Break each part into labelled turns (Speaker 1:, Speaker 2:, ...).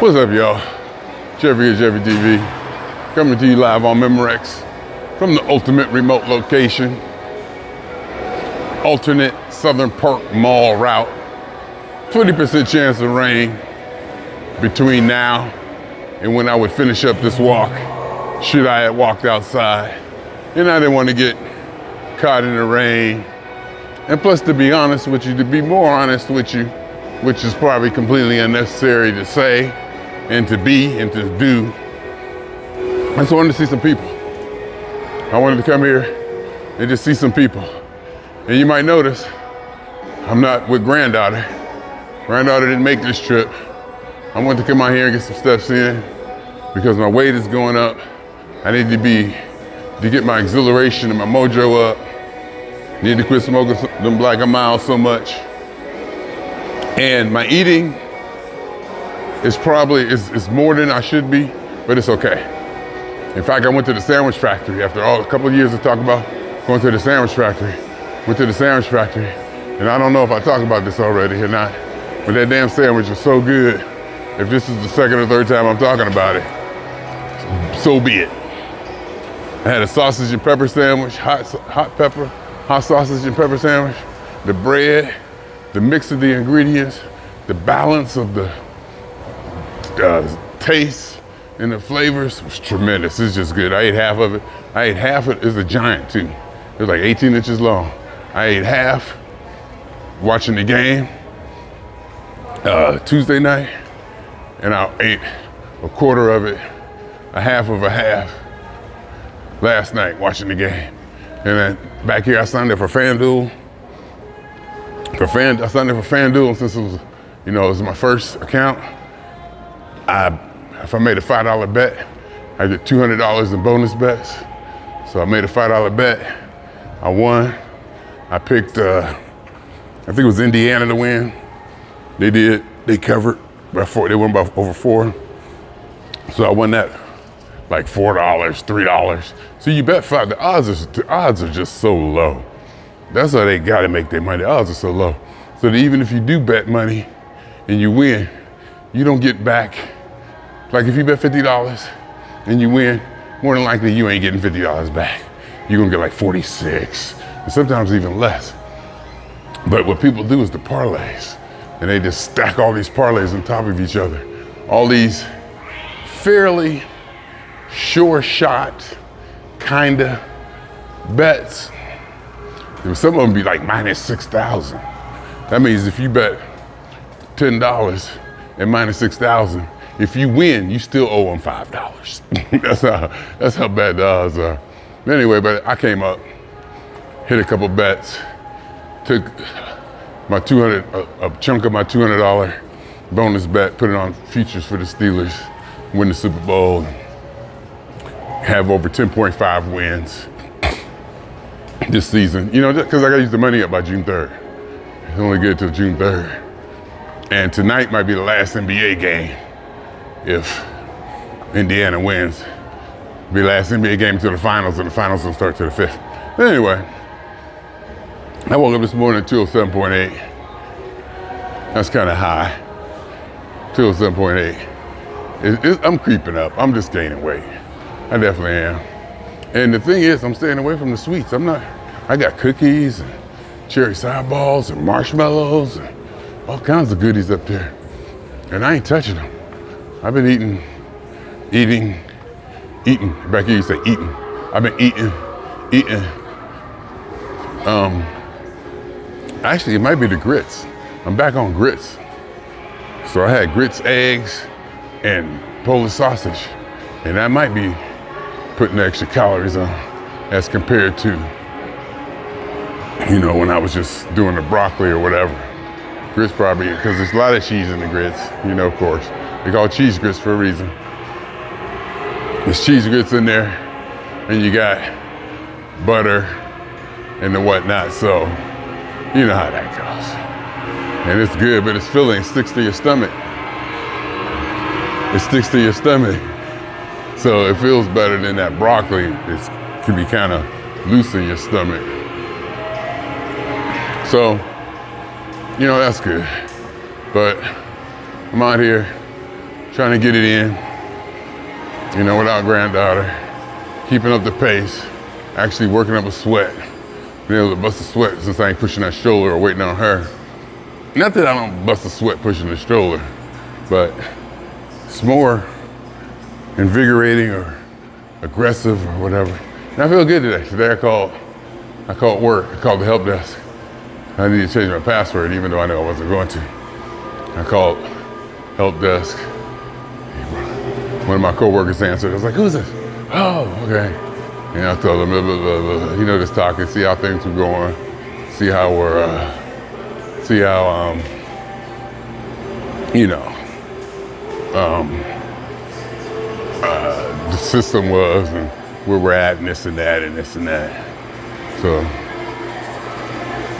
Speaker 1: What's up, y'all? Jeffery at Jeffery TV, coming to you live on Memorex from the ultimate remote location, alternate Southern Park Mall route. 20% chance of rain between now and when I would finish up this walk, should I have walked outside. And I didn't want to get caught in the rain. And plus, to be honest with you, to be more honest with you, which is probably completely unnecessary to say and to be and to do, I just wanted to see some people. I wanted to come here and just see some people. And you might notice I'm not with granddaughter. Granddaughter didn't make this trip. I wanted to come out here and get some steps in because my weight is going up. I need to get my exhilaration and my mojo up. Need to quit smoking them Black & Mild so much. And my eating is probably, is more than I should be, but it's okay. In fact, I went to the sandwich factory after a couple of years of talking about going to the sandwich factory. Went to the sandwich factory, and I don't know if I talked about this already or not, but that damn sandwich was so good. If this is the second or third time I'm talking about it, so be it. I had a sausage and pepper sandwich, hot sausage and pepper sandwich. The bread, the mix of the ingredients, the balance of the taste and the flavors was tremendous. It's just good. I ate half of it. It's a giant too. It was like 18 inches long. I ate half watching the game Tuesday night, and I ate a quarter of it, a half of a half last night watching the game. And then back here, I signed up for FanDuel. I signed up for FanDuel since it was my first account. If I made a $5 bet, I get $200 in bonus bets. So I made a $5 bet. I won. I picked, I think it was Indiana to win. They covered by 4. They won by over 4. So I won that like $4, $3. So you bet 5. The odds are just so low. That's how they gotta make their money. The odds are so low. So that even if you do bet money and you win, you don't get back. Like if you bet $50 and you win, more than likely you ain't getting $50 back. You're gonna get like 46, and sometimes even less. But what people do is the parlays, and they just stack all these parlays on top of each other. All these fairly sure shot kinda bets. Some of them be like minus 6,000. That means if you bet $10 and minus 6,000, if you win, you still owe them $5. That's how bad the odds are. Anyway, but I came up, hit a couple bets, took my a chunk of my $200 bonus bet, put it on futures for the Steelers, win the Super Bowl, have over 10.5 wins this season. Because I got to use the money up by June 3rd. It's only good till June 3rd. And tonight might be the last NBA game if Indiana wins. It'll be the last NBA game until the finals, and the finals will start to the 5th. But anyway, I woke up this morning at 207.8. That's kind of high. 207.8. I'm creeping up. I'm just gaining weight. I definitely am. And the thing is, I'm staying away from the sweets. I got cookies and cherry side balls and marshmallows and all kinds of goodies up there. And I ain't touching them. I've been eating. Back here you say eating. I've been eating. Actually, it might be the grits. I'm back on grits. So I had grits, eggs, and Polish sausage. And that might be putting extra calories on as compared to, when I was just doing the broccoli or whatever. Grits probably, because there's a lot of cheese in the grits, of course. They call cheese grits for a reason. There's cheese grits in there, and you got butter and the whatnot, so you know how that goes. And it's good, but it's filling. It sticks to your stomach. So it feels better than that broccoli. It can be kind of loose in your stomach. So, that's good. But I'm out here trying to get it in, you know, without granddaughter, keeping up the pace, actually working up a sweat, being able to bust a sweat since I ain't pushing that stroller or waiting on her. Not that I don't bust a sweat pushing the stroller, but it's more invigorating or aggressive or whatever. And I feel good today. Today I called work, I called the help desk. I needed to change my password even though I knew I wasn't going to. I called help desk. One of my coworkers answered. I was like, who's this? Oh, okay. And I told him, blah, blah, blah, blah. You know, just talking, see how things were going, see how the system was and where we're at and this and that and this and that. So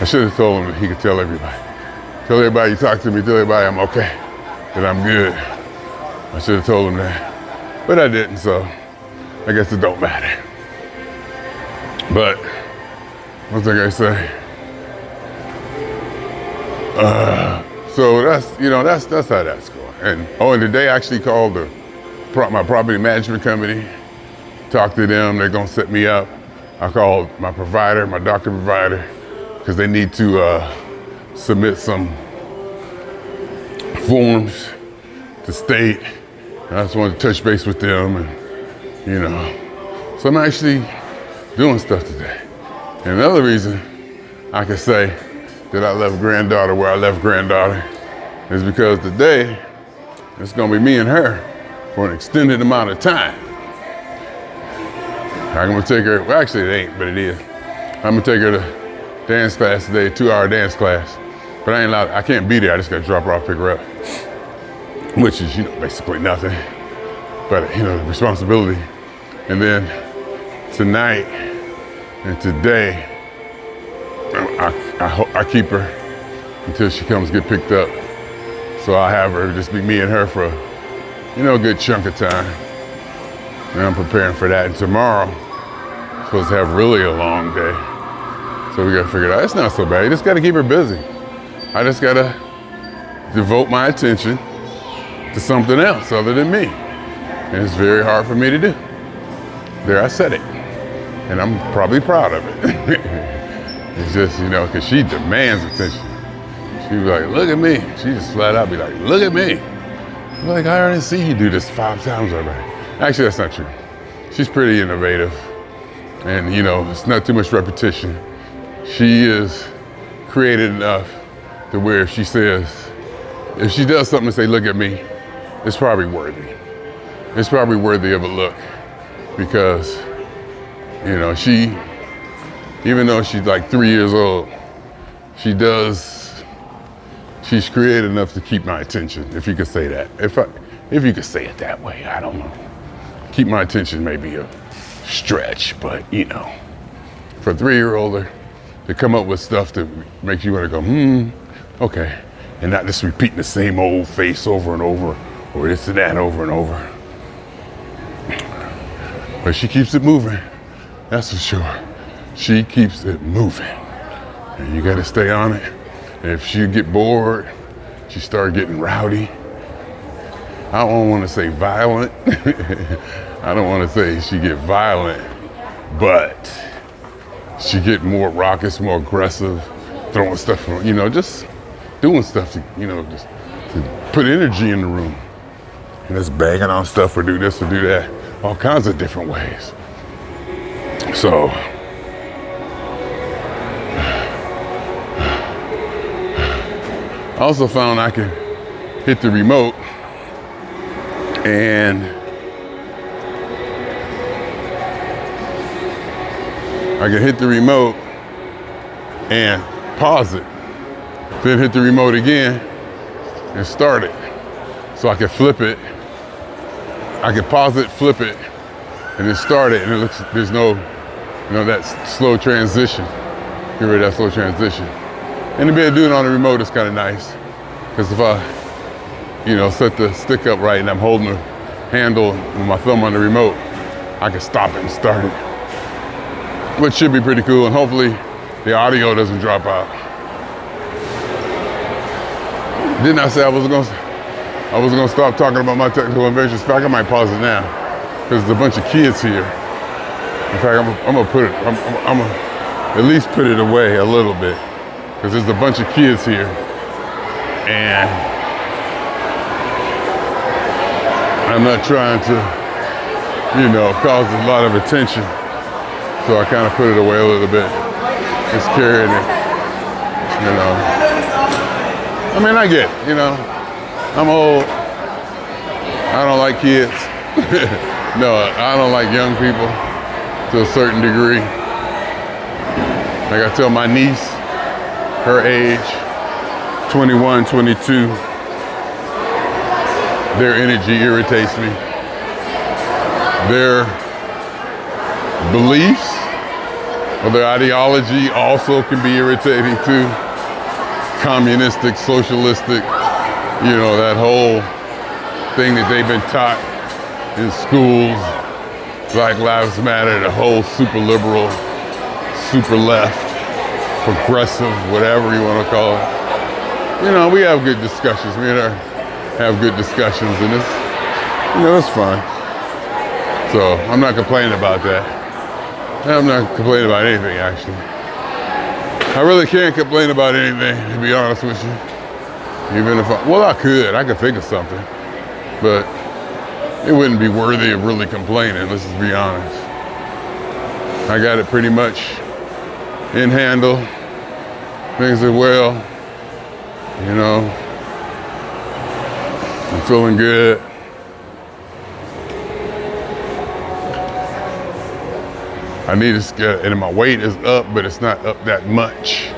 Speaker 1: I should have told him that he could tell everybody. Tell everybody you talk to me, tell everybody I'm okay, that I'm good. I should have told him that, but I didn't, so I guess it don't matter. But what was I gonna say? So that's how that's going. And today I actually called my property management company, talked to them, they're gonna set me up. I called my provider, my doctor provider, because they need to submit some forms to state. And I just wanted to touch base with them and, you know. So I'm actually doing stuff today. And another reason I can say that I left granddaughter where I left granddaughter is because today it's gonna be me and her for an extended amount of time. I'm gonna take her, well actually it ain't, but it is. I'm gonna take her to dance class today, a 2-hour dance class. But I ain't allowed, I can't be there, I just gotta drop her off, pick her up. Which is, you know, basically nothing, but you know, the responsibility. And then tonight and today, I keep her until she comes get picked up. So I'll have her, just be me and her for, you know, a good chunk of time. And I'm preparing for that. And tomorrow, I'm supposed to have really a long day. So we gotta figure it out. It's not so bad. You just gotta keep her busy. I just gotta devote my attention to something else other than me. And it's very hard for me to do. There, I said it. And I'm probably proud of it. It's just, you know, because she demands attention. She be like, look at me. She just flat out be like, look at me. I'm like, I already see you do this 5 times already. Actually, that's not true. She's pretty innovative. And, you know, it's not too much repetition. She is creative enough to where if she does something and say, look at me, it's probably worthy. It's probably worthy of a look because, you know, even though she's like 3 years old, she's creative enough to keep my attention, if you could say that. If you could say it that way, I don't know. Keep my attention may be a stretch, but you know, for a 3-year-older to come up with stuff that makes you want to go, okay, and not just repeating the same old face over and over, or this and that over and over. But she keeps it moving, that's for sure. She keeps it moving, and you gotta stay on it. And if she get bored, she start getting rowdy. I don't want to say violent. I don't want to say she get violent, but she get more raucous, more aggressive, throwing stuff, you know, just doing stuff to, you know, just to put energy in the room. And just banging on stuff or do this or do that, all kinds of different ways. So, I also found I can hit the remote and pause it. Then hit the remote again and start it. So I can flip it. I can pause it, flip it, and then start it. And it looks, there's no, you know, that slow transition. Get rid of that slow transition. And to be able to do it on the remote is kind of nice. Because if I, you know, set the stick up right and I'm holding the handle with my thumb on the remote, I can stop it and start it. Which should be pretty cool, and hopefully the audio doesn't drop out. Didn't I say I was gonna I was gonna stop talking about my technical inventions. In fact, I might pause it now because there's a bunch of kids here. In fact, I'm gonna put it. I'm gonna at least put it away a little bit because there's a bunch of kids here, and I'm not trying to, cause a lot of attention. So I kind of put it away a little bit. It's carrying it, I mean, I get it, I'm old. I don't like kids. No, I don't like young people to a certain degree. Like I tell my niece, her age, 21, 22, their energy irritates me. Their beliefs or their ideology also can be irritating too. Communistic, socialistic, that whole thing that they've been taught in schools, Black Lives Matter, the whole super liberal, super left, progressive, whatever you want to call it. We have good discussions. Me and her have good discussions, and it's fine. So I'm not complaining about that. I'm not complaining about anything, actually. I really can't complain about anything, to be honest with you. Even if I could think of something, but it wouldn't be worthy of really complaining, let's just be honest. I got it pretty much in handle. Things are well, I'm feeling good. I need to get, and my weight is up, but it's not up that much.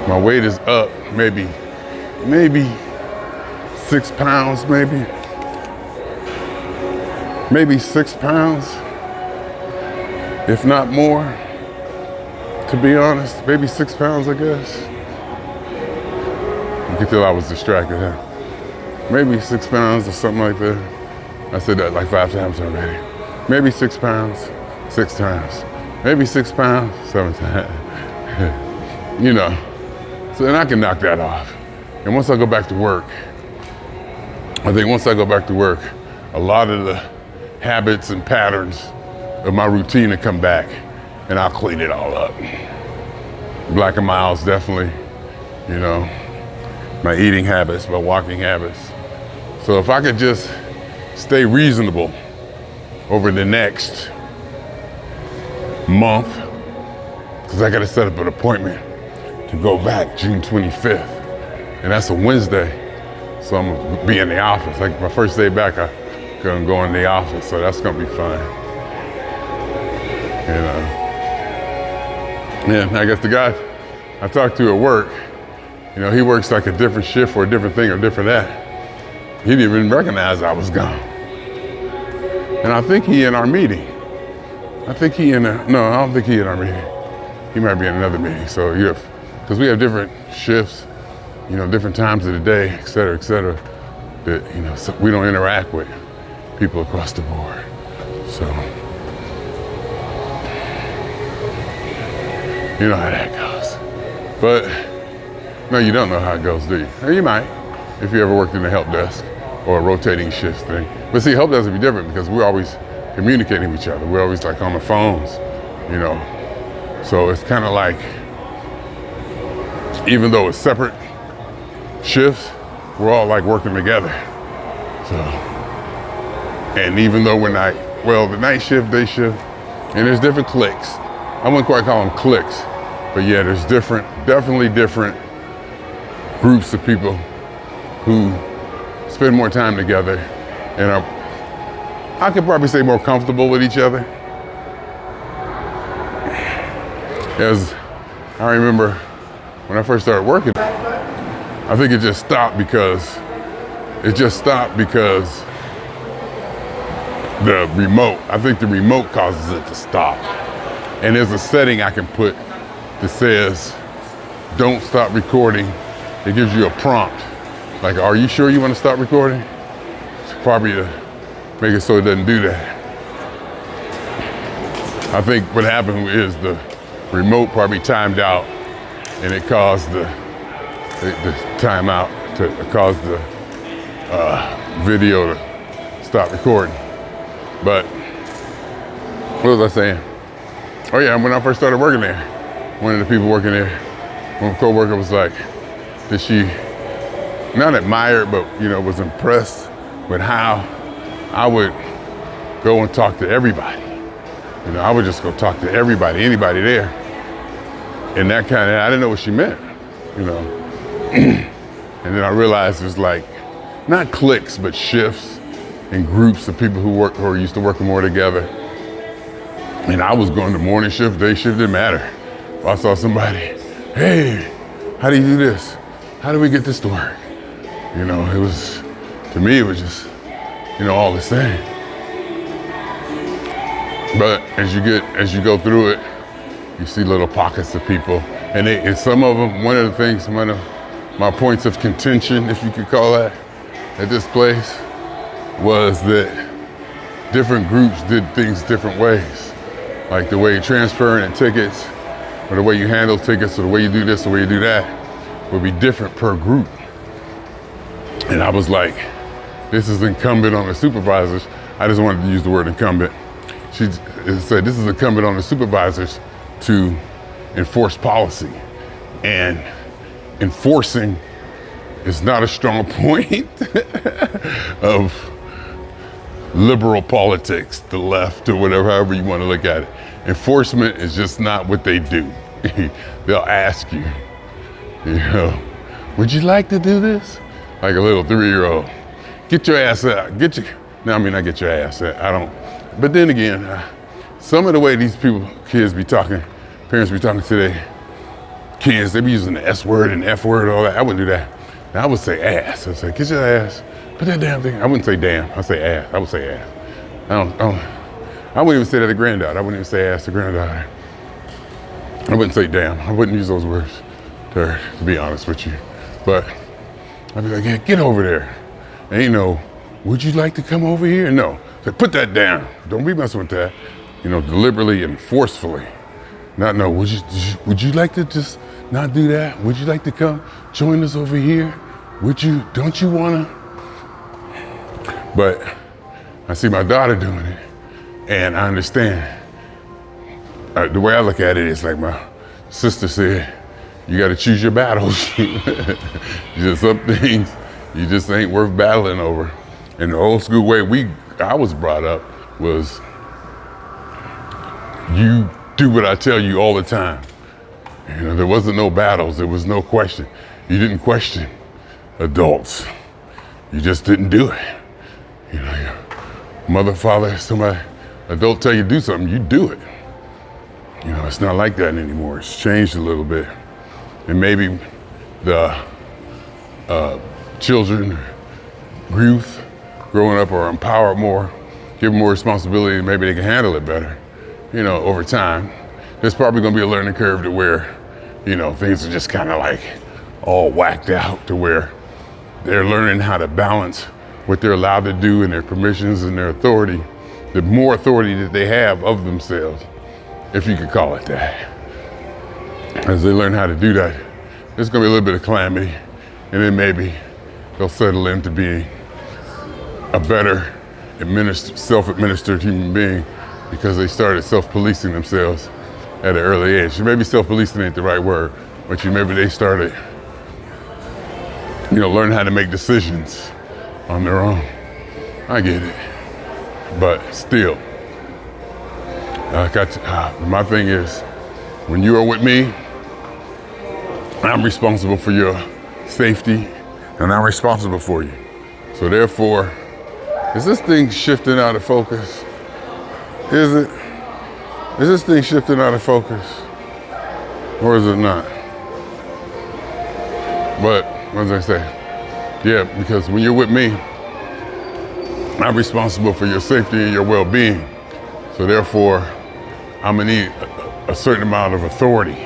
Speaker 1: My weight is up maybe 6 pounds, maybe 6 pounds, if not more, to be honest, maybe 6 pounds, I guess. You can tell I was distracted, huh? Maybe 6 pounds or something like that. I said that like 5 times already. Maybe 6 pounds. 6 times, maybe 6 pounds, 7 times, So then I can knock that off. And once I go back to work, a lot of the habits and patterns of my routine will come back, and I'll clean it all up. Black and miles, definitely, my eating habits, my walking habits. So if I could just stay reasonable over the next month, because I got to set up an appointment to go back June 25th, and that's a Wednesday, so I'm gonna be in the office. Like my first day back, I'm gonna go in the office, so that's gonna be fun. Yeah, I guess the guy I talked to at work, he works like a different shift or a different thing or different that. He didn't even recognize I was gone, and I think he in our meeting. I don't think he in our meeting. He might be in another meeting. So because we have different shifts, different times of the day, et cetera, that, so we don't interact with people across the board. So, you know how that goes. But, no, you don't know how it goes, do you? Or you might, if you ever worked in the help desk or a rotating shift thing. But see, help desk would be different because we're always communicating with each other. We're always like on the phones, So it's kind of like, even though it's separate shifts, we're all like working together. So, and even though the night shift, day shift, and there's different cliques. I wouldn't quite call them cliques, but yeah, there's definitely different groups of people who spend more time together and are, I could probably say, more comfortable with each other. As I remember when I first started working, I think it just stopped because the remote, I think the remote causes it to stop. And there's a setting I can put that says, don't stop recording. It gives you a prompt. Like, are you sure you want to stop recording? It's probably to make it so it doesn't do that. I think what happened is the remote probably timed out and it caused the timeout to cause video to stop recording. But what was I saying? Oh yeah, when I first started working there, one of the people working there, one co-worker was like, that she not admired, but was impressed with how I would go and talk to everybody. I would just go talk to everybody, anybody there. And that kind of, I didn't know what she meant, And then I realized it was like, not cliques, but shifts and groups of people who are used to working more together. And I was going to morning shift, day shift, didn't matter. If I saw somebody, hey, how do you do this? How do we get this to work? It was, to me, it was just, all the same. But as you go through it, you see little pockets of people. And some of them, one of the things, one of my points of contention, if you could call that, at this place, was that different groups did things different ways. Like the way you transfer in tickets, or the way you handle tickets, or the way you do this, or the way you do that, would be different per group. And I was like, this is incumbent on the supervisors. I just wanted to use the word incumbent. She said, this is incumbent on the supervisors to enforce policy. And enforcing is not a strong point of liberal politics, the left, or whatever, however you want to look at it. Enforcement is just not what they do. They'll ask you, would you like to do this? Like a little 3-year-old. Get your ass out. Not get your ass out. I don't. But then again, some of the way these kids be talking, parents be talking to their kids, they be using the S word and F word, all that. I wouldn't do that. I would say ass. I'd say, get your ass, put that damn thing. I wouldn't say damn. I'd say ass. I would say ass. I wouldn't even say that to granddaughter. I wouldn't even say ass to granddaughter. I wouldn't say damn. I wouldn't use those words to her, to be honest with you. But I'd be like, yeah, get over there. Ain't no, would you like to come over here? No. Say, put that down. Don't be messing with that. Deliberately and forcefully. Not no, would you like to just not do that? Would you like to come join us over here? Don't you wanna? But I see my daughter doing it, and I understand. The way I look at it is like my sister said, you gotta choose your battles. Some things you just ain't worth battling over. And the old school way I was brought up was, you do what I tell you all the time. There wasn't no battles, there was no question. You didn't question adults. You just didn't do it. Your mother, father, somebody, adult tell you to do something, you do it. It's not like that anymore. It's changed a little bit. And maybe the children, youth, growing up are empowered more, given more responsibility, maybe they can handle it better, over time. There's probably gonna be a learning curve to where, things are just kind of like all whacked out to where they're learning how to balance what they're allowed to do and their permissions and their authority, the more authority that they have of themselves, if you could call it that. As they learn how to do that, there's gonna be a little bit of calamity, and then maybe they'll settle into being a better self-administered human being because they started self-policing themselves at an early age. So maybe self-policing ain't the right word, but maybe they started, learn how to make decisions on their own. I get it, but still, my thing is, when you are with me, I'm responsible for your safety, and I'm responsible for you. So therefore, is this thing shifting out of focus? Is it? Is this thing shifting out of focus? Or is it not? But, what did I say? Yeah, because when you're with me, I'm responsible for your safety and your well-being. So therefore, I'm gonna need a certain amount of authority,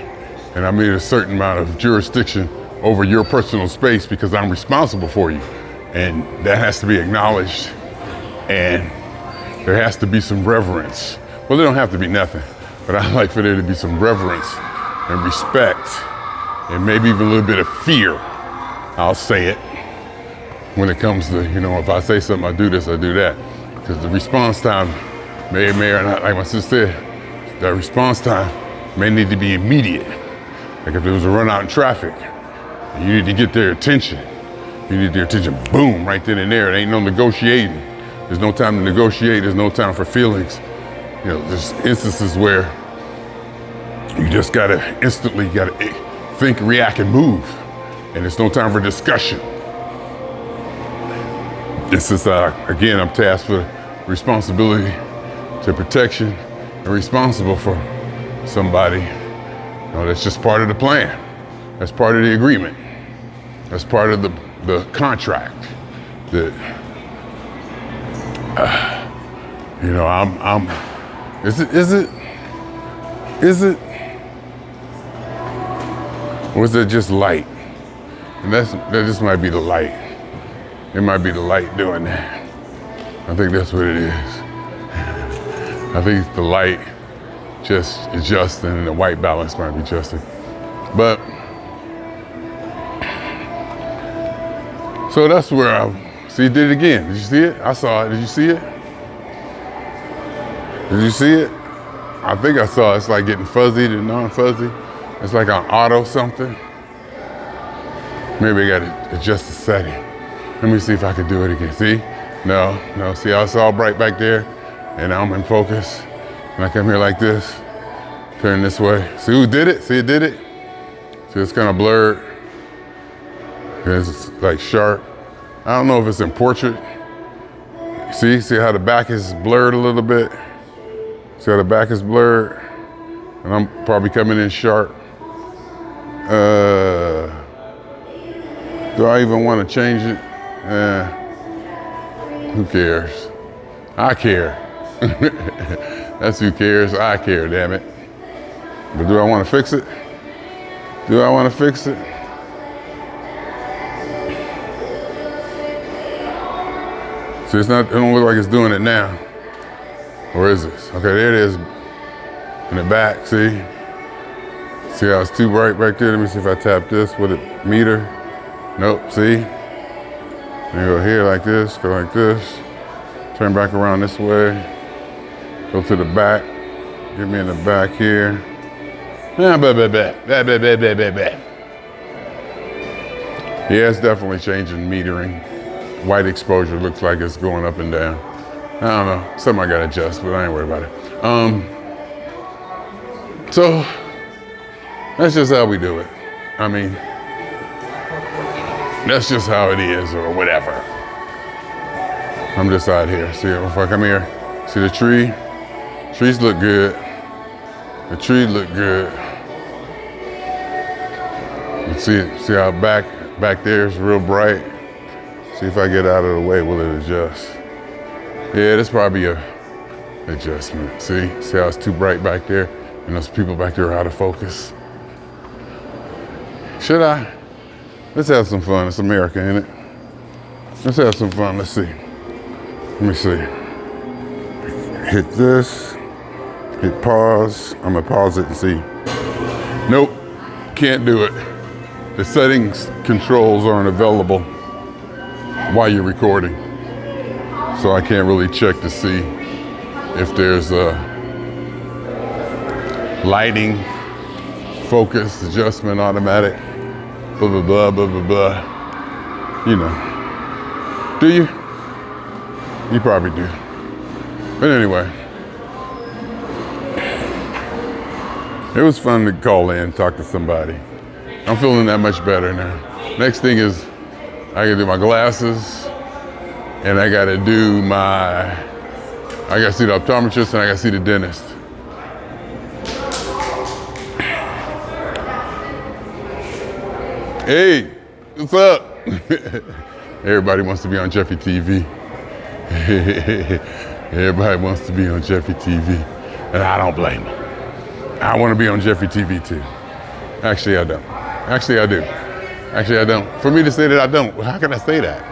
Speaker 1: and I need a certain amount of jurisdiction over your personal space because I'm responsible for you. And that has to be acknowledged, and there has to be some reverence. Well, there don't have to be nothing, but I like for there to be some reverence and respect, and maybe even a little bit of fear, I'll say it, when it comes to, if I say something, I do this, I do that. Because the response time may or not, like my sister said, the response time may need to be immediate. Like if there was a run out in traffic, you need to get their attention. You need their attention, boom, right then and there. It ain't no negotiating. There's no time to negotiate. There's no time for feelings. There's instances where you just gotta instantly think, react, and move. And there's no time for discussion. This is, again, I'm tasked with responsibility to protection and responsible for somebody. That's just part of the plan. That's part of the agreement. That's part of the contract that, is it, or is it just light? And that just might be the light. It might be the light doing that. I think that's what it is. I think it's the light just adjusting and the white balance might be adjusting. But, so that's where see, did it again. Did you see it? I saw it. Did you see it? Did you see it? I think I saw it. It's like getting fuzzy to non-fuzzy. It's like on auto something. Maybe I gotta adjust the setting. Let me see if I can do it again. See? No. See how it's all bright back there? And now I'm in focus. And I come here like this, turn this way. See who did it? See, it did it? See, it's kind of blurred. It's like sharp. I don't know if it's in portrait. See how the back is blurred a little bit? See how the back is blurred? And I'm probably coming in sharp. Do I even want to change it? Who cares? I care. That's who cares. I care, damn it. But do I want to fix it? Do I want to fix it? See, it don't look like it's doing it now. Or is it? Okay, there it is. In the back, see? See how it's too bright back there? Let me see if I tap this with a meter. Nope, see? And go here like this, go like this. Turn back around this way. Go to the back. Get me in the back here. Yeah, it's definitely changing metering. White exposure looks like it's going up and down. I don't know, something I gotta adjust, but I ain't worried about it. So, that's just how we do it. I mean, that's just how it is, or whatever. I'm just out here. See, if I come here, see the tree? Trees look good. The trees look good. You see how back there is real bright? See if I get out of the way, will it adjust? Yeah, that's probably a adjustment. See how it's too bright back there? And those people back there are out of focus. Should I? Let's have some fun. It's America, ain't it? Let's have some fun. Let's see. Let me see. Hit this. Hit pause. I'm gonna pause it and see. Nope, can't do it. The settings controls aren't available while you're recording. So I can't really check to see if there's a lighting, focus, adjustment, automatic, blah, blah, blah, blah, blah, blah. You know. Do you? You probably do. But anyway, it was fun to call in, talk to somebody. I'm feeling that much better now. Next thing is I gotta do my glasses and I gotta see the optometrist and I gotta see the dentist. Hey, what's up? Everybody wants to be on Jeffery TV. Everybody wants to be on Jeffery TV. And I don't blame them. I want to be on Jeffery TV too. Actually, I don't. Actually, I do. Actually, I don't. For me to say that I don't, well, how can I say that?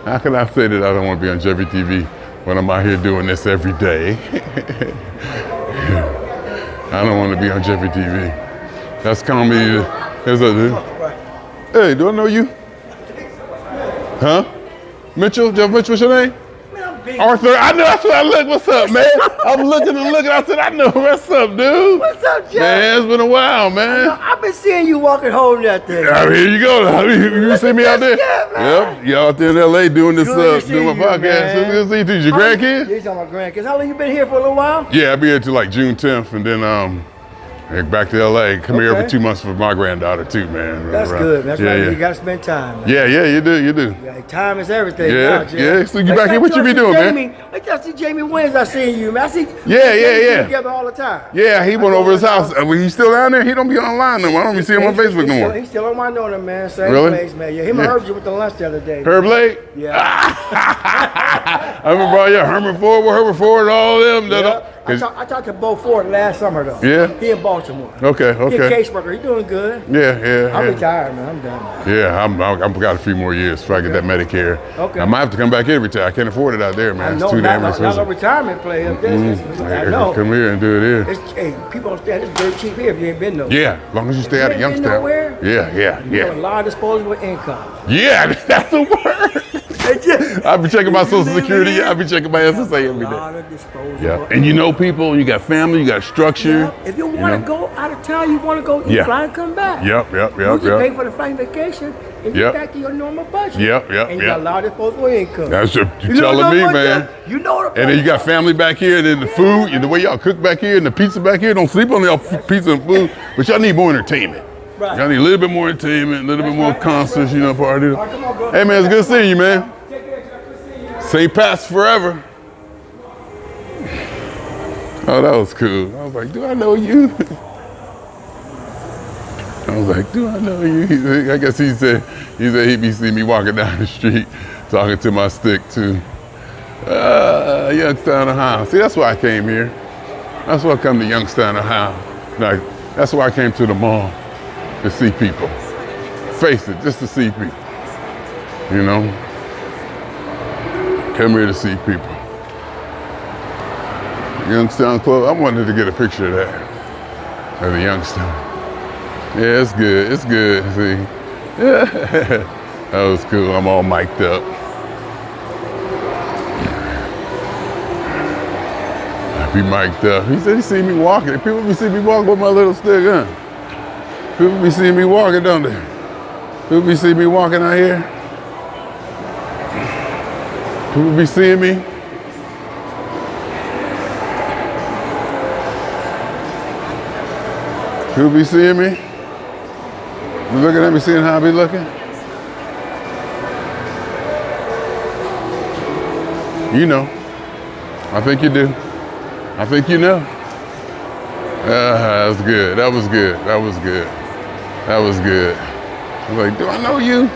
Speaker 1: How can I say that I don't want to be on Jeffery TV when I'm out here doing this every day? I don't want to be on Jeffery TV. That's comedy. Hey, do I know you? Huh? Mitchell? Jeff Mitchell, what's your name? Arthur, I know, that's what I look. What's up, man? I'm looking and looking. I said, I know. What's up, dude?
Speaker 2: What's up, Jeff?
Speaker 1: Man, it's been a while, man.
Speaker 2: I've been seeing you walking holding that thing.
Speaker 1: Here you go. You see me out there?
Speaker 2: Yeah,
Speaker 1: yep. You out there in LA doing this, doing my podcast. It's good to see you. Did your grandkids?
Speaker 2: These are my grandkids. How long you been here for a little while?
Speaker 1: Yeah, I'll be here till like June 10th, and then back to LA. Come here for 2 months for my granddaughter too, man.
Speaker 2: That's good. That's right. You gotta spend time, man.
Speaker 1: Yeah, you do.
Speaker 2: Yeah, time is everything.
Speaker 1: Yeah. So you back here? What you be doing, man?
Speaker 2: I just see Jamie Wins. I seen you, man. I see.
Speaker 1: Yeah.
Speaker 2: Together all the time.
Speaker 1: Yeah, he went over his house. He's still down there. He don't be online no more. I don't even see him on Facebook no more.
Speaker 2: He's still on my note, man. Same
Speaker 1: really?
Speaker 2: place, man. Yeah, him and Herb with the lunch the other day.
Speaker 1: Herb Lake?
Speaker 2: Yeah.
Speaker 1: I remember, Herman Ford, all of them.
Speaker 2: Yeah. I talked to Bo Ford last summer though.
Speaker 1: Yeah.
Speaker 2: He in Baltimore.
Speaker 1: Okay.
Speaker 2: He a caseworker. He doing good.
Speaker 1: Yeah.
Speaker 2: I'm retired, man. I'm done.
Speaker 1: Yeah, I've got a few more years before I get that Medicare.
Speaker 2: Okay.
Speaker 1: I might have to come back here every time. I can't afford it out there, man. It's too damn expensive.
Speaker 2: Not a retirement play up there. I know.
Speaker 1: Come here and do it here.
Speaker 2: Hey, people understand it's very cheap here if you ain't been nowhere.
Speaker 1: Yeah, as long as you stay out of Youngstown. Yeah.
Speaker 2: You have a lot of disposable income.
Speaker 1: Yeah, that's the word. I be checking my Social Security. I be checking my SSA every day.
Speaker 2: A lot of disposable.
Speaker 1: Yeah, and you know people. You got family. You got structure.
Speaker 2: If you want to go out of town, you want to go. You fly and come back.
Speaker 1: Yep.
Speaker 2: You can pay for the flight vacation and get back to your normal budget.
Speaker 1: Yep.
Speaker 2: And you got a lot of disposable income.
Speaker 1: That's what you're telling me, man.
Speaker 2: You know the.
Speaker 1: And then you got family back here, and then the food, and the way y'all cook back here, and the pizza back here. Don't sleep on y'all pizza and food, but y'all need more entertainment.
Speaker 2: Right.
Speaker 1: Y'all need a little bit more entertainment, a little bit more concerts, parties.
Speaker 2: Right, come on, bro.
Speaker 1: Hey, man, it's good seeing you, man. St. Pat's forever. Oh, that was cool. I was like, do I know you? I was like, do I know you? I guess he said he'd be seeing me walking down the street talking to my stick too. Youngstown, Ohio. See, that's why I came here. That's why I come to Youngstown, Ohio. Like, that's why I came to the mall, to see people. Face it, just to see people. Come here to see people. Youngstown Club, I wanted to get a picture of that, of the Youngstown. Yeah, it's good, see. Yeah, that was cool, I'm all mic'd up. I be mic'd up. He said he see me walking. People be seeing me walking with my little stick, huh? People be seeing me walking, don't they? People be seeing me walking out here. People be seeing me. People be seeing me. You looking at me, seeing how I be looking? You know. I think you do. I think you know. That was good. That was good. I was like, do I know you?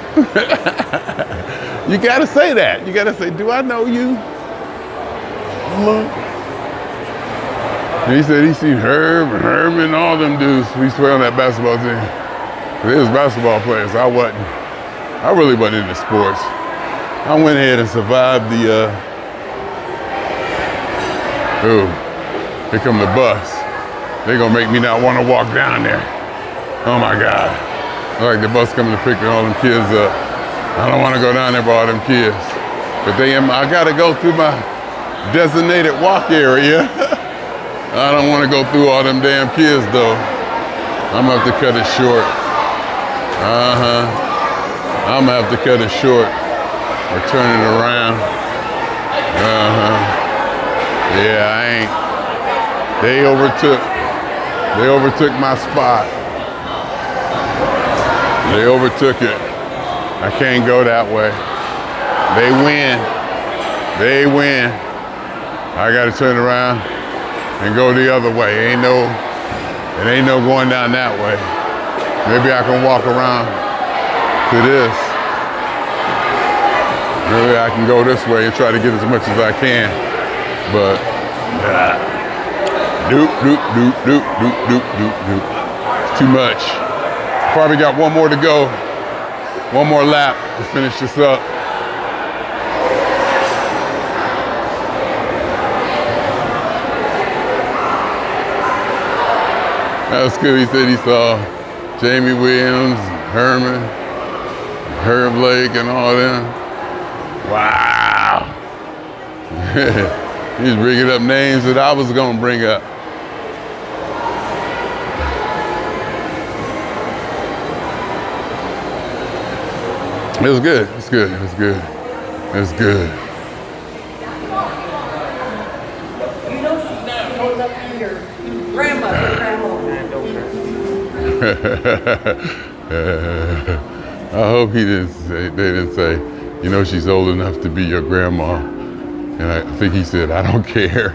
Speaker 1: You gotta say that. You gotta say, do I know you? And he said he seen Herb and all them dudes. We used to play on that basketball team. They was basketball players. I really wasn't into sports. I went ahead and survived the, here come the bus. They gonna make me not wanna walk down there. Oh my God. Like the bus coming to pick all them kids up. I don't want to go down there with all them kids. But I got to go through my designated walk area. I don't want to go through all them damn kids though. I'm going to have to cut it short. I'm going to have to cut it short or turn it around. Yeah, I ain't. They overtook my spot. They overtook it. I can't go that way. They win. I gotta turn around and go the other way. It ain't no going down that way. Maybe I can walk around to this. Maybe I can go this way and try to get as much as I can. But it's too much. Probably got one more to go. One more lap to finish this up. That was good. He said he saw Jamie Williams, Herb Lake, and all them. Wow. He's bringing up names that I was gonna bring up. It was good. It's good. It's good. It's good.
Speaker 2: You know she's not hold up to your grandmother,
Speaker 1: I hope he didn't say, they didn't say, you know, she's old enough to be your grandma. And I think he said, I don't care.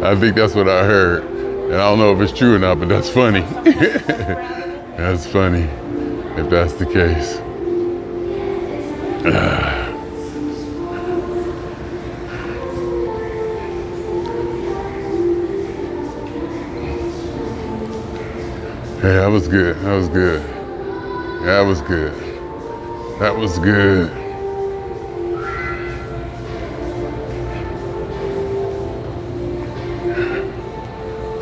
Speaker 1: I think that's what I heard. And I don't know if it's true or not, but that's funny. That's funny if that's the case. Yeah, that was good. That was good. That was good. That was good.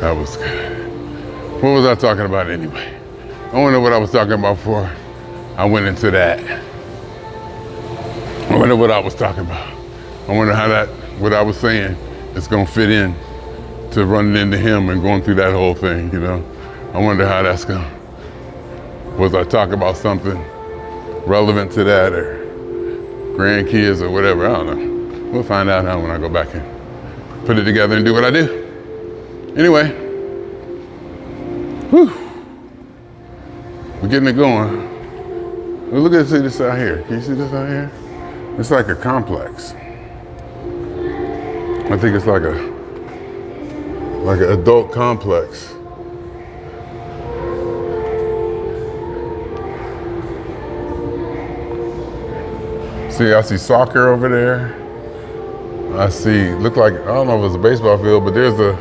Speaker 1: That was good. What was I talking about anyway? I wonder what I was talking about before I went into that. I wonder what I was talking about. I wonder how that, what I was saying, is gonna fit in to running into him and going through that whole thing, you know? I wonder how that's going. Was I talking about something relevant to that or grandkids or whatever? I don't know. We'll find out now when I go back and put it together and do what I do. Anyway, whew, we're getting it going. Well, look at this out here. Can you see this out here? It's like a complex. I think it's like an adult complex. See, I see soccer over there. I see, look like, I don't know if it's a baseball field, but there's a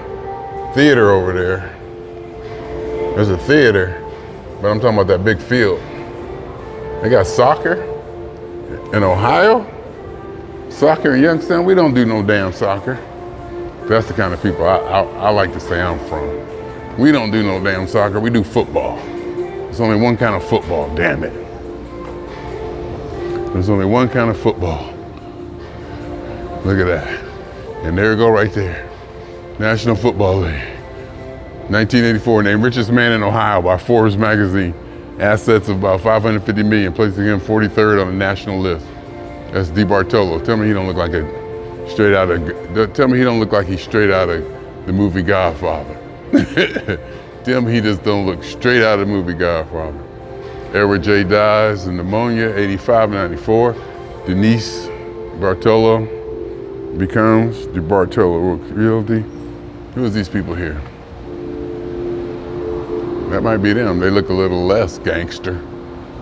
Speaker 1: theater over there. There's a theater, but I'm talking about that big field. They got soccer in Ohio? Soccer in Youngstown? We don't do no damn soccer. That's the kind of people I like to say I'm from. We don't do no damn soccer, we do football. There's only one kind of football, damn it. There's only one kind of football. Look at that. And there you go right there. National Football League. 1984, named richest man in Ohio by Forbes magazine. Assets of about 550 million, placing him 43rd on the national list. That's DiBartolo. Tell me he don't look like tell me he don't look like he's straight out of the movie Godfather. Tell me he just don't look straight out of the movie Godfather. Edward J. dies of pneumonia, 85, 94. Denise Bartolo becomes DiBartolo Realty. Who is these people here? That might be them. They look a little less gangster,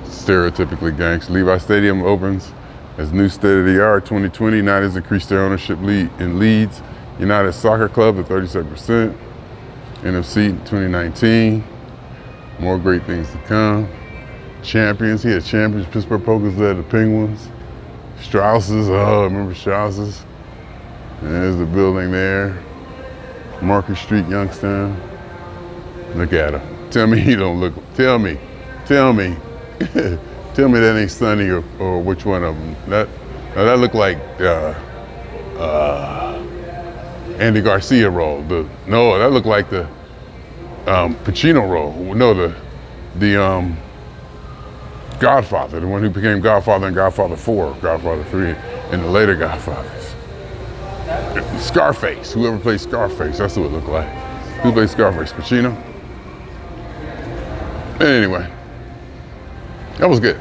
Speaker 1: stereotypically gangster. Levi Stadium opens as new state-of-the-art 2020. United's increased their ownership in Leeds United Soccer Club at 37%. NFC 2019. More great things to come. Champions, he had champions. Pittsburgh Poker's led the Penguins. Strausses, oh, I remember Strausses. There's the building there. Market Street, Youngstown. Look at him. Tell me he don't look, tell me. Tell me that ain't Sonny or which one of them. That looked like Andy Garcia role. No, that looked like the Pacino role. No, the Godfather, the one who became Godfather in Godfather 4, Godfather 3, and the later Godfathers. Scarface, whoever plays Scarface, that's what it looked like. Who plays Scarface, Pacino? Anyway, that was good.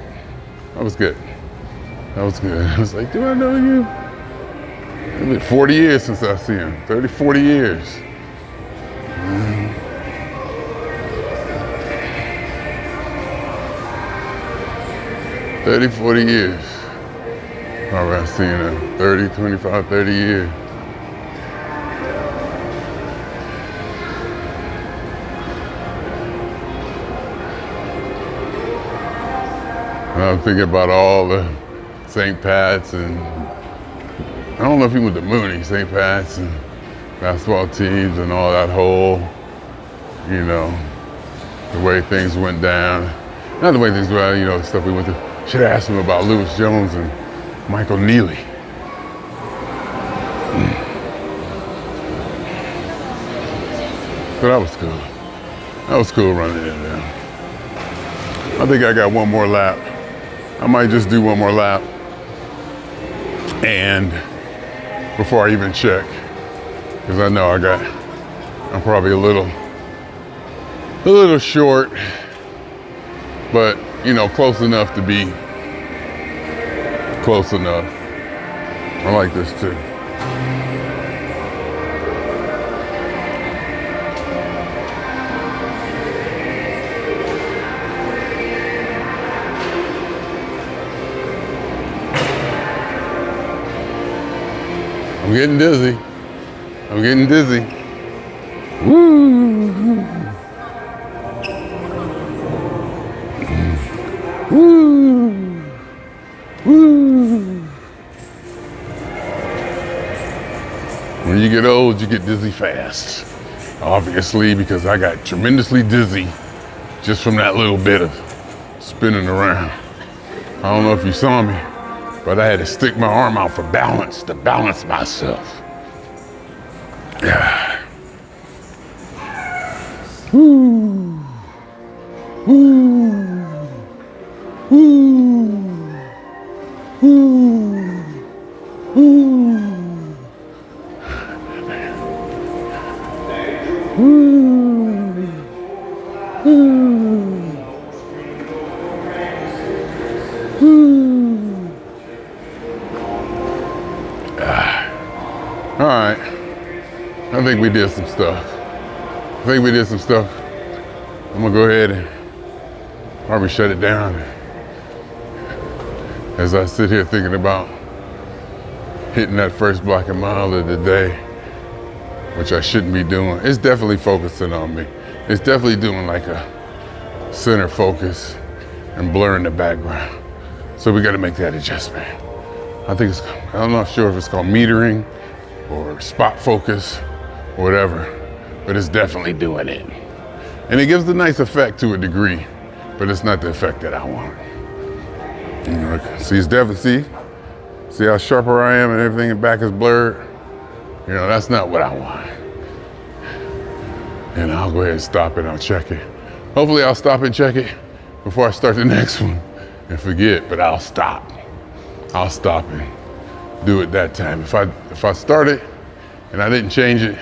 Speaker 1: That was good. That was good. I was like, do I know you? It's been 40 years since I've seen him, 30, 40 years. 30, 40 years. All right, I've seen him 30, 25, 30 years. And I was thinking about all the St. Pat's and I don't know if he went to Mooney, St. Pat's and basketball teams and all that whole, you know, the way things went down. Not the way things went down, you know, the stuff we went through. Should have asked him about Lewis Jones and Michael Neely. But that was cool. That was cool running in there. I think I got one more lap. I might just do one more lap. And before I even check, because I know I'm probably a little short, but close enough to be close enough. I like this too. I'm getting dizzy. I'm getting dizzy. Woo! Woo! Woo! When you get old, you get dizzy fast. Obviously, because I got tremendously dizzy just from that little bit of spinning around. I don't know if you saw me, but I had to stick my arm out for balance, to balance myself. Yeah. Woo. Woo. Woo. Woo. Woo. All right, I think we did some stuff. I'm gonna go ahead and probably shut it down as I sit here thinking about hitting that first block a mile of the day, which I shouldn't be doing. It's definitely focusing on me. It's definitely doing like a center focus and blurring the background. So we gotta make that adjustment. I'm not sure if it's called metering or spot focus or whatever, but it's definitely doing it. And it gives a nice effect to a degree, but it's not the effect that I want. See, it's definitely, see how sharper I am and everything in back is blurred? That's not what I want. And I'll go ahead and stop it, I'll check it. Hopefully I'll stop and check it before I start the next one and forget, but I'll stop. I'll stop and do it that time. If I start it and I didn't change it,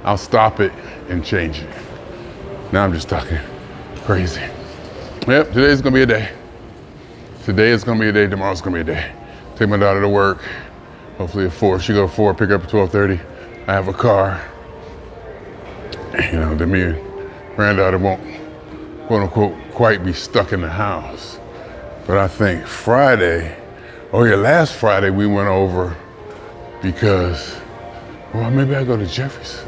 Speaker 1: I'll stop it and change it. Now I'm just talking crazy. Yep, today's gonna be a day. Today is gonna be a day, tomorrow's gonna be a day. Take my daughter to work, hopefully at 4. She go to 4, pick up at 12:30. I have a car. Then me and granddaughter won't, quote unquote, quite be stuck in the house. But I think last Friday we went over because, maybe I go to Jeffrey's.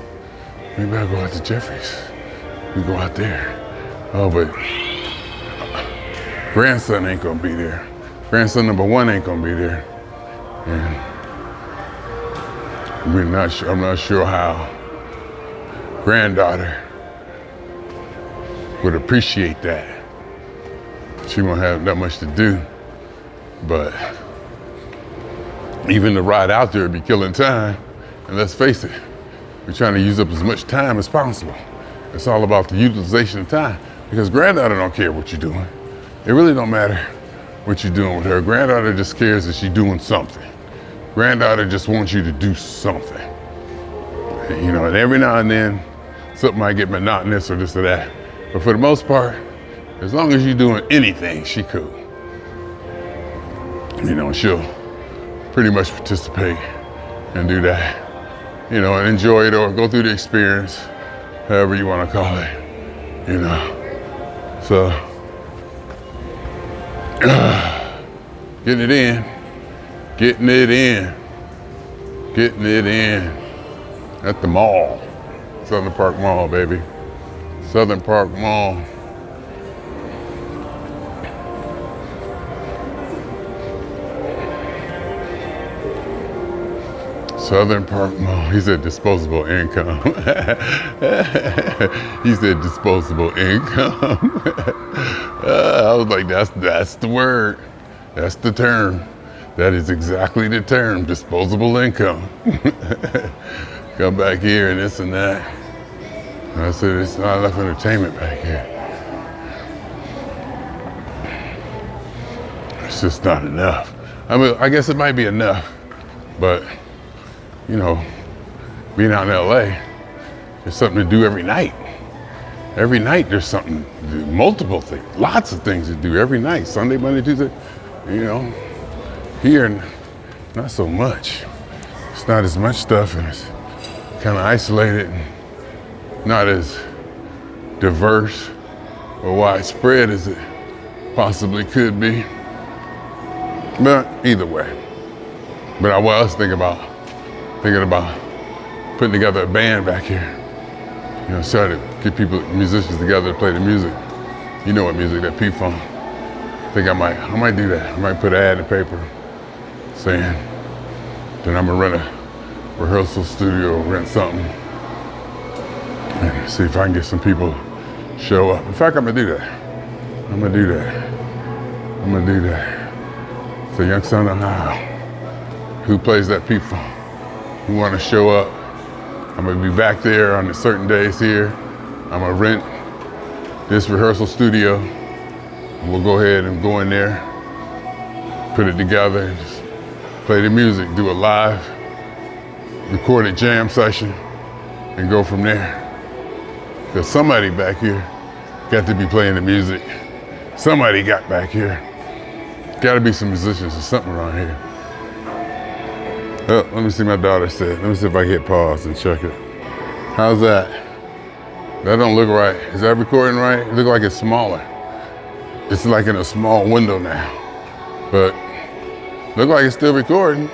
Speaker 1: Maybe I go out to Jeffrey's. We go out there. Oh, but grandson ain't gonna be there. Grandson number 1 ain't gonna be there. And I'm not sure how granddaughter would appreciate that. She won't have that much to do, but even the ride out there would be killing time. And let's face it, we're trying to use up as much time as possible. It's all about the utilization of time, because granddaughter don't care what you're doing. It really don't matter what you're doing with her. Granddaughter just cares that she's doing something. Granddaughter just wants you to do something. And every now and then, something might get monotonous or this or that. But for the most part, as long as you're doing anything, she cool. She'll pretty much participate and do that. And enjoy it or go through the experience, however you want to call it. So, getting it in at the mall. Southern Park Mall, baby. Southern Park Mall. Southern Park Mall. He said disposable income. He said disposable income. I was like, that's the word. That's the term. That is exactly the term, disposable income. Come back here and this and that. And I said, it's not enough entertainment back here. It's just not enough. I mean, I guess it might be enough, but you know, being out in LA, there's something to do every night. Every night there's something to do, multiple things, lots of things to do every night, Sunday, Monday, Tuesday, you know. Here, not so much. It's not as much stuff and it's kind of isolated and not as diverse or widespread as it possibly could be. But either way. But I was thinking about putting together a band back here. You know, try to get musicians together to play the music. You know what music, that P-Funk. I think I might do that. I might put an ad in the paper saying that I'm gonna run a rehearsal studio or rent something and see if I can get some people to show up. In fact, I'm gonna do that. I'm gonna do that. So young son of how, who plays that P-Funk, who wanna show up. I'm gonna be back there on the certain days here. I'm gonna rent this rehearsal studio. We'll go ahead and go in there, put it together, and just play the music, do a live recorded jam session, and go from there. Because somebody back here got to be playing the music. Somebody got back here. Gotta be some musicians or something around here. Oh, let me see, my daughter said. Let me see if I can hit pause and check it. How's that? That don't look right. Is that recording right? It look like it's smaller. It's like in a small window now. But look like it's still recording.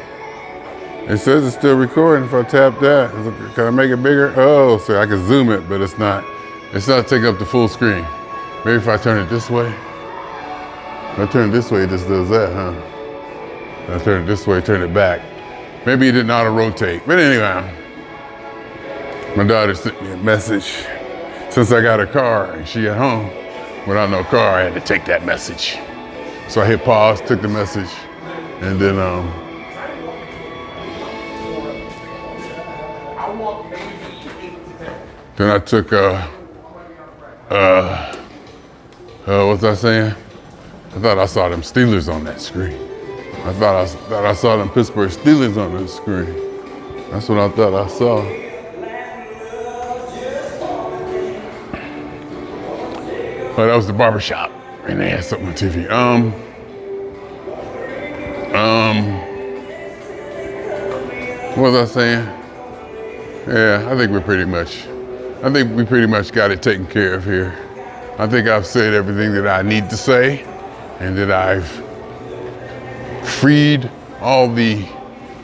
Speaker 1: It says it's still recording if I tap that. Can I make it bigger? Oh, so I can zoom it, but it's not taking up the full screen. Maybe if I turn it this way. If I turn it this way, it just does that, huh? If I turn it this way, turn it back. Maybe it didn't auto-rotate. But anyway, my daughter sent me a message. Since I got a car and she at home, without no car, I had to take that message. So I hit pause, took the message, and then I took what was I saying? I thought I saw them Steelers on that screen. I thought I saw them Pittsburgh Steelers on the screen. That's what I thought I saw. But that was the barbershop, and they had something on TV. What was I saying? Yeah, I think we pretty much got it taken care of here. I think I've said everything that I need to say, and that I've freed all the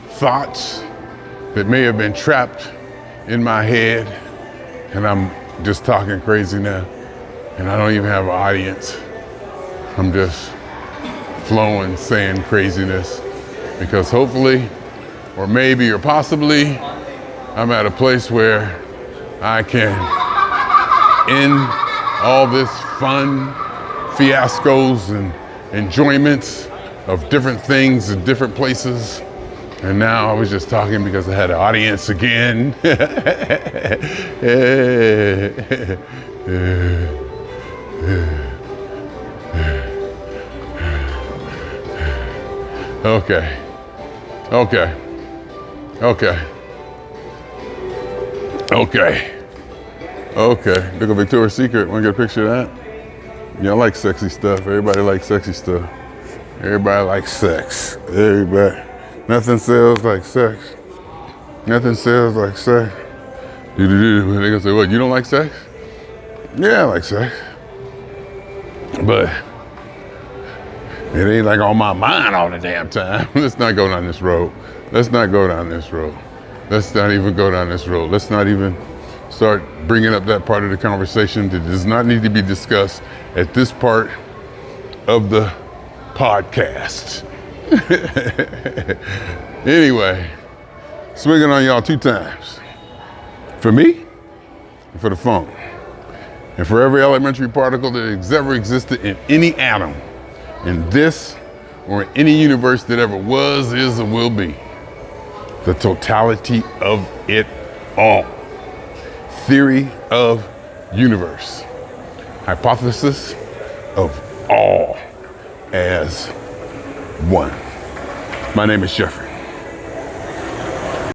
Speaker 1: thoughts that may have been trapped in my head, and I'm just talking crazy now, and I don't even have an audience. I'm just flowing, saying craziness, because hopefully, or maybe, or possibly, I'm at a place where I can end all this fun fiascos and enjoyments of different things in different places. And now I was just talking because I had an audience again. Okay. Look at Victoria's Secret. Want to get a picture of that? Yeah, I like sexy stuff. Everybody likes sexy stuff. Everybody likes sex. Everybody. Nothing sells like sex. Nothing sells like sex. They're gonna say, what, you don't like sex? Yeah, I like sex. But it ain't like on my mind all the damn time. Let's not go down this road. Let's not go down this road. Let's not even go down this road. Let's not even start bringing up that part of the conversation that does not need to be discussed at this part of the podcast. Anyway, swinging on y'all 2 times. For me, and for the phone. And for every elementary particle that has ever existed in any atom, in this or in any universe that ever was, is, or will be. The totality of it all. Theory of universe. Hypothesis of all as one. My name is Jeffery.